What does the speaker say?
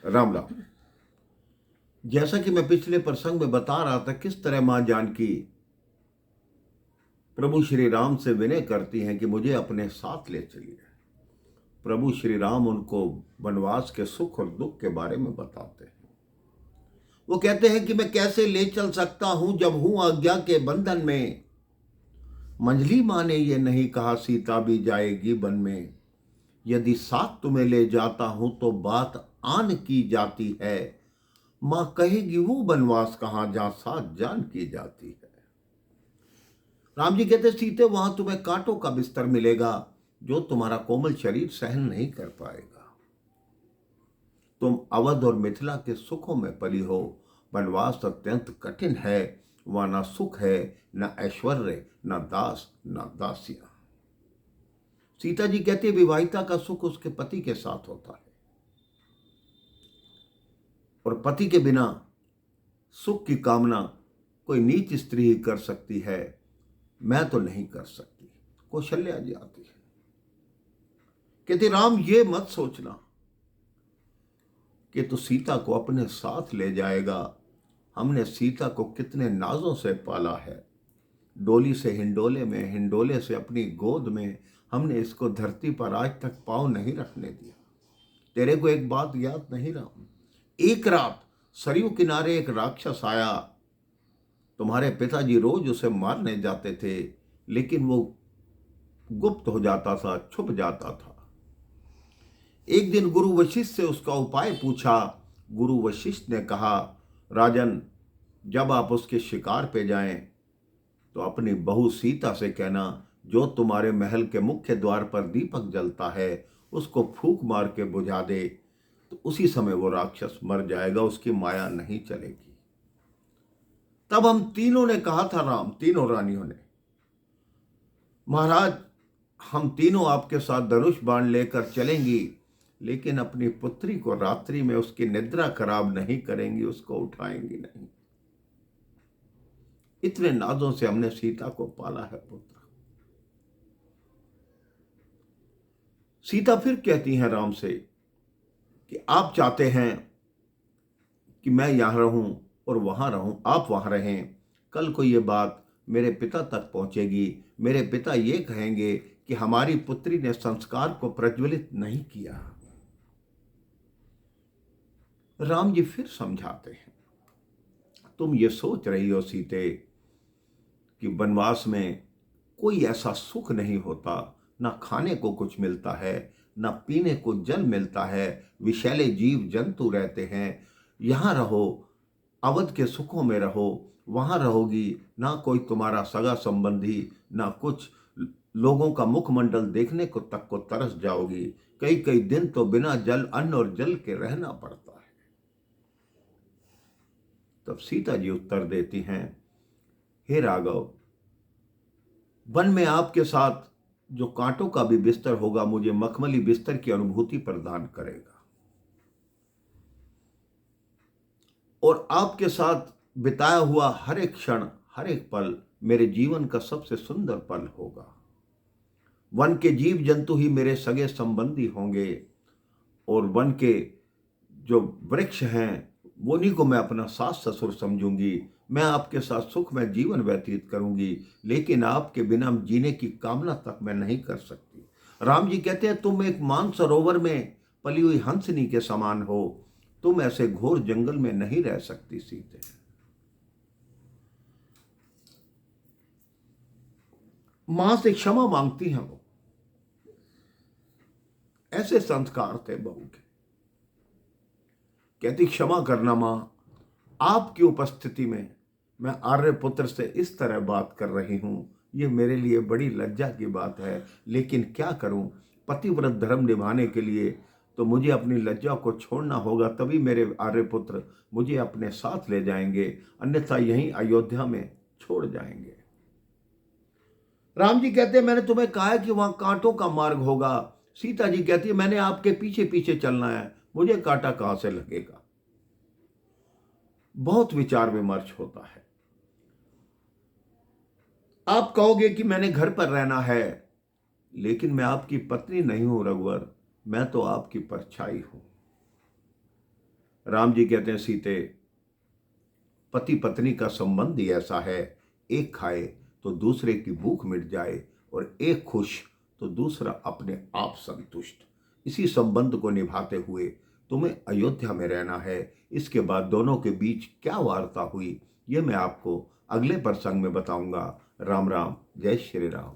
राम राम। जैसा कि मैं पिछले प्रसंग में बता रहा था, किस तरह मां जानकी प्रभु श्री राम से विनय करती हैं कि मुझे अपने साथ ले चलिए। प्रभु श्री राम उनको वनवास के सुख और दुख के बारे में बताते हैं। वो कहते हैं कि मैं कैसे ले चल सकता हूं जब हूं आज्ञा के बंधन में। मंजली मां ने ये नहीं कहा सीता भी जाएगी वन में। यदि साथ तुम्हें ले जाता हूं तो बात आन की जाती है। मां कहेगी वो वनवास कहां जहां साथ जान की जाती है। राम जी कहते सीते वहां तुम्हें कांटों का बिस्तर मिलेगा जो तुम्हारा कोमल शरीर सहन नहीं कर पाएगा। तुम अवध और मिथिला के सुखों में पली हो। वनवास अत्यंत कठिन है। वहां ना सुख है, ना ऐश्वर्य, ना दास, ना दासियां। सीता जी कहती है विवाहिता का सुख उसके पति के साथ होता है और पति के बिना सुख की कामना कोई नीच स्त्री ही कर सकती है, मैं तो नहीं कर सकती। कौशल्या जी आती है, कहती राम ये मत सोचना कि तू सीता को अपने साथ ले जाएगा। हमने सीता को कितने नाजों से पाला है। डोली से हिंडोले में, हिंडोले से अपनी गोद में हमने इसको धरती पर आज तक पांव नहीं रखने दिया। तेरे को एक बात याद नहीं राम, एक रात सरयू किनारे एक राक्षस आया। तुम्हारे पिताजी रोज उसे मारने जाते थे, लेकिन वो गुप्त हो जाता था, छुप जाता था। एक दिन गुरु वशिष्ठ से उसका उपाय पूछा। गुरु वशिष्ठ ने कहा राजन, जब आप उसके शिकार पे जाएं तो अपनी बहू सीता से कहना जो तुम्हारे महल के मुख्य द्वार पर दीपक जलता है उसको फूंक मार के बुझा दे, तो उसी समय वो राक्षस मर जाएगा, उसकी माया नहीं चलेगी। तब हम तीनों ने कहा था राम, तीनों रानियों ने, महाराज हम तीनों आपके साथ धनुष बाण लेकर चलेंगी, लेकिन अपनी पुत्री को रात्रि में उसकी निद्रा खराब नहीं करेंगी, उसको उठाएंगी नहीं। इतने नाजों से हमने सीता को पाला है पुत्र। सीता फिर कहती हैं राम से कि आप चाहते हैं कि मैं यहां रहूं और वहां रहूं, आप वहां रहें। कल को यह बात मेरे पिता तक पहुंचेगी, मेरे पिता ये कहेंगे कि हमारी पुत्री ने संस्कार को प्रज्वलित नहीं किया। राम जी फिर समझाते हैं, तुम ये सोच रही हो सीते कि वनवास में कोई ऐसा सुख नहीं होता, ना खाने को कुछ मिलता है, ना पीने को जल मिलता है, विषैले जीव जंतु रहते हैं। यहां रहो, अवध के सुखों में रहो, वहां रहोगी, ना कोई तुम्हारा सगा संबंधी, ना कुछ। लोगों का मुखमंडल देखने को तक को तरस जाओगी। कई कई दिन तो बिना जल, अन्न और जल के रहना पड़ता है। तब सीता जी उत्तर देती हैं, हे राघव, वन में आपके साथ जो कांटों का भी बिस्तर होगा मुझे मखमली बिस्तर की अनुभूति प्रदान करेगा, और आपके साथ बिताया हुआ हर एक क्षण, हर एक पल मेरे जीवन का सबसे सुंदर पल होगा। वन के जीव जंतु ही मेरे सगे संबंधी होंगे, और वन के जो वृक्ष हैं उन्हीं को मैं अपना सास ससुर समझूंगी। मैं आपके साथ सुख में जीवन व्यतीत करूंगी, लेकिन आपके बिना जीने की कामना तक मैं नहीं कर सकती। राम जी कहते हैं तुम एक मानसरोवर में पली हुई हंसनी के समान हो, तुम ऐसे घोर जंगल में नहीं रह सकती सीते। मां से क्षमा मांगती हैं वो, ऐसे संस्कार थे बहू के। कहती क्षमा करना मां, आपकी उपस्थिति में मैं आर्यपुत्र से इस तरह बात कर रही हूं, ये मेरे लिए बड़ी लज्जा की बात है, लेकिन क्या करूं, पतिव्रत धर्म निभाने के लिए तो मुझे अपनी लज्जा को छोड़ना होगा, तभी मेरे आर्यपुत्र मुझे अपने साथ ले जाएंगे, अन्यथा यहीं अयोध्या में छोड़ जाएंगे। राम जी कहते हैं मैंने तुम्हें कहा है कि वहां कांटों का मार्ग होगा। सीता जी कहती है मैंने आपके पीछे पीछे चलना है, मुझे कांटा कहां से लगेगा। बहुत विचार विमर्श होता है। आप कहोगे कि मैंने घर पर रहना है, लेकिन मैं आपकी पत्नी नहीं हूं रघुवर, मैं तो आपकी परछाई हूं। राम जी कहते हैं सीते, पति पत्नी का संबंध ही ऐसा है, एक खाए तो दूसरे की भूख मिट जाए और एक खुश तो दूसरा अपने आप संतुष्ट। इसी संबंध को निभाते हुए तुम्हें अयोध्या में रहना है। इसके बाद दोनों के बीच क्या वार्ता हुई, ये मैं आपको अगले प्रसंग में बताऊंगा। राम राम, जय श्री राम।